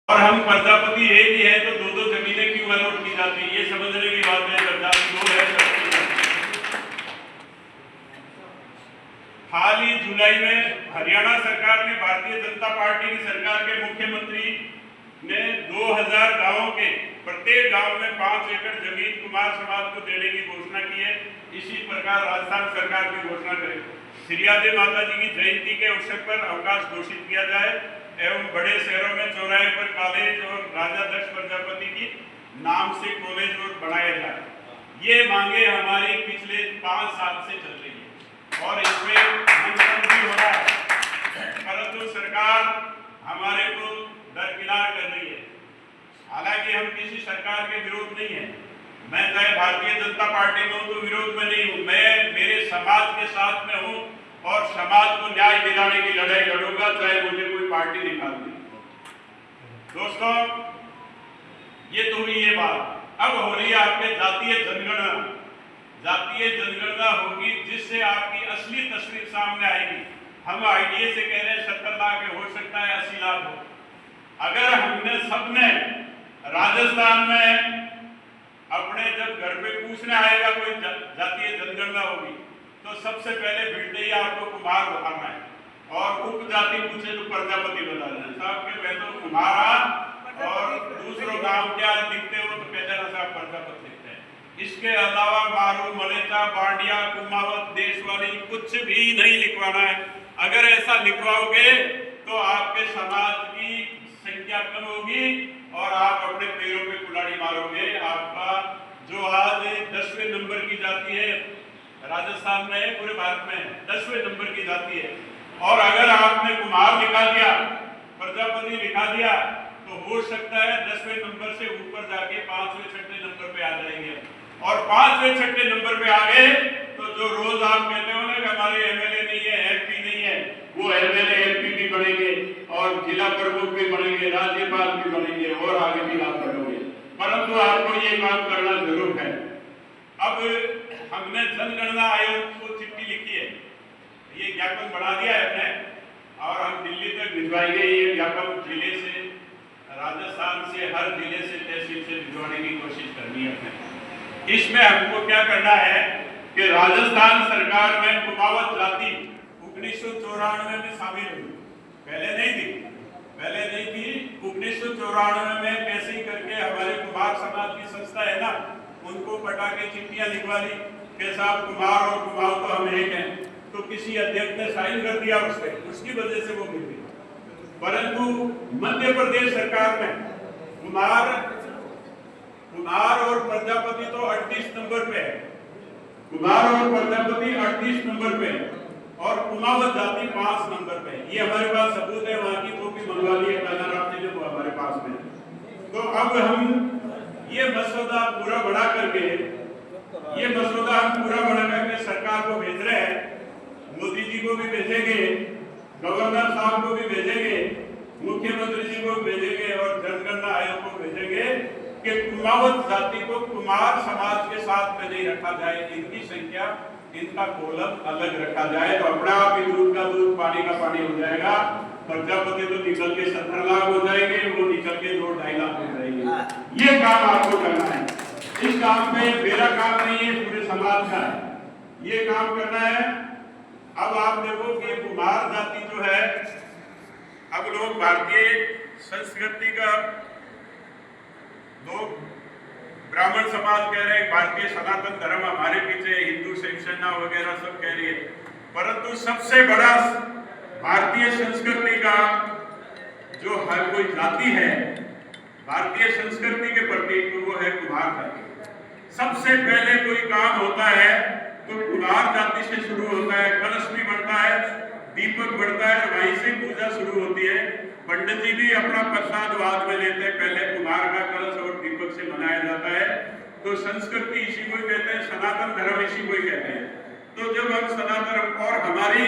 और हम प्रजापति एक ही है तो दो दो जमीनें क्यों अलॉट की जाती है, ये समझने की बात है। प्रजापति दो है। हाल ही जुलाई में हरियाणा सरकार ने, भारतीय जनता पार्टी की सरकार के मुख्यमंत्री ने 2000 गांवों के प्रत्येक गांव में 5 एकड़ जमीन कुमार समाज को देने की घोषणा की है। इसी प्रकार राजस्थान सरकार की घोषणा करे श्रीयादे माता जी की जयंती के अवसर पर अवकाश घोषित किया जाए एवं बड़े शहरों में चौराहे पर कॉलेज और राजा दक्ष प्रजापति की नाम से कॉलेज और बनाया जाए। ये मांगे हमारी पिछले 5 साल से चल रही है और इसमें मंथन भी हो रहा है, परंतु सरकार हमारे को दरकिनार कर रही है। हालांकि हम किसी सरकार के विरोध नहीं है, मैं चाहे भारतीय जनता पार्टी में हूं तो विरोध में नहीं हूं, मैं मेरे समाज के साथ में हूं और समाज को न्याय दिलाने की लड़ाई लड़ूंगा, चाहे मुझे कोई पार्टी निकाल दी। दोस्तों, ये तो हुई ये बात। अब हो रही है आपके जातीय जनगणना। जातीय जनगणना होगी जिससे आपकी असली तस्वीर सामने आएगी। हम आईडीए से कह रहे हैं 70 लाख है, हो सकता है 80 लाख हो। अगर हमने सबने राजस्थान में अपने जब घर पे पूछने आएगा कोई जातीय जनगणना होगी तो सबसे पहले भिड़ते ही आपको कुमार बताना है और उपजाति पूछे तो प्रजापति बताना है। साहब के मैं तो कुमारा और दूसरों नाम क्या लिखते हो तो कहते ना साहब प्रजापति लिखते हैं। इसके अलावा मारू, मलेचा, बांडिया, कुमावत, देशवाली कुछ भी नहीं लिखवाना है। अगर ऐसा लिखवाओगे तो आपके समाज की संख्या कम होगी और आप अपने पैरों पे कुल्हाड़ी मारोगे। आपका जो आज 10वें नंबर की जाति है राजस्थान में है, पूरे भारत में है 10वें नंबर की जाति है, और अगर आपने कुमार लिखा दिया, प्रजापति लिखा दिया तो हो सकता है 10वें नंबर से ऊपर जाके 5वें 6वें नंबर पे आ जाएंगे। और 5वें 6वें नंबर पे आ गए तो जो रोज आप कहते हो ना कि हमारे एमएलए नहीं है, एमपी नहीं है, वो एमएलए एमपी भी बनेंगे और जिला प्रमुख भी बनेंगे, राज्यपाल भी बनेंगे और आगे भी आप बढ़ोगे। परंतु आपको ये काम करना जरूर है। अब हमने जनगणना आयोग को चिट्ठी लिखी है, ये ज्ञापन बना दिया है हमने और हम दिल्ली तक भिजवाएंगे। ये ज्ञापन जिले से, राजस्थान से, हर जिले से, तहसील से भिजवाने की कोशिश करनी है हमने। इसमें हमको क्या करना है कि राजस्थान सरकार में कुमावत जाति 1994 में शामिल हुई, पहले नहीं थी। 1994 में कैसे ही करके हमारे कुमार समाज की संस्था है ना, उनको पटा के चिट्ठियां लिखवा ली कि साहब कुमार और कुमार तो हम एक हैं, तो किसी अध्यक्ष ने साइन कर दिया उस पर, उसकी वजह से वो मिल गई। परंतु मध्य प्रदेश सरकार में कुमार और प्रजापति तो 38 नंबर पे है, कुमार और प्रजापति 38 नंबर पे है और कुमावत जाति 5 नंबर पे है। ये हमारे पास सबूत है, वहां की कॉपी मंगवा ली है पहला रात जो हमारे पास में। तो अब हम ये मसौदा पूरा बढ़ा करके सरकार को भेज रहे हैं, मोदी जी को भी भेजेंगे, गवर्नर साहब को भी भेजेंगे, मुख्यमंत्री जी को भेजेंगे और जनगणना आयोग को भेजेंगे कि कुमावत जाति को कुमार समाज के साथ में नहीं रखा जाए, इनकी संख्या, इनका कोलम अलग रखा जाए तो अपने आप ही दूध का दूध, पानी का पानी हो जाएगा। प्रजापति तो निकल के 17 लाख हो जाएंगे, वो निकल के 2-2.5 लाख हो जाएंगे। ये काम आपको करना है। इस काम में मेरा काम नहीं है, पूरे समाज का है, ये काम करना है। अब आप देखो कि कुमार जाति जो है, अब लोग भारतीय संस्कृति का, लोग ब्राह्मण समाज कह रहे हैं भारतीय सनातन धर्म हमारे पीछे, हिंदू शिवसेना वगैरह सब कह रही है, परंतु सबसे बड़ा भारतीय संस्कृति का जो हर कोई जाति है भारतीय संस्कृति के प्रति, तो वो है कुमार जाति। सबसे पहले कोई काम होता है तो कुमार जाति से शुरू होता है, कलश भी बढ़ता है, दीपक बढ़ता है, वहीं से पूजा शुरू होती है। पंडित जी भी अपना प्रसाद बाद में लेते हैं, पहले कुमार का कलश और दीपक से मनाया जाता है। तो संस्कृति इसी को कहते हैं, सनातन धर्म इसी को कहते हैं। तो जब हम सनातन और हमारी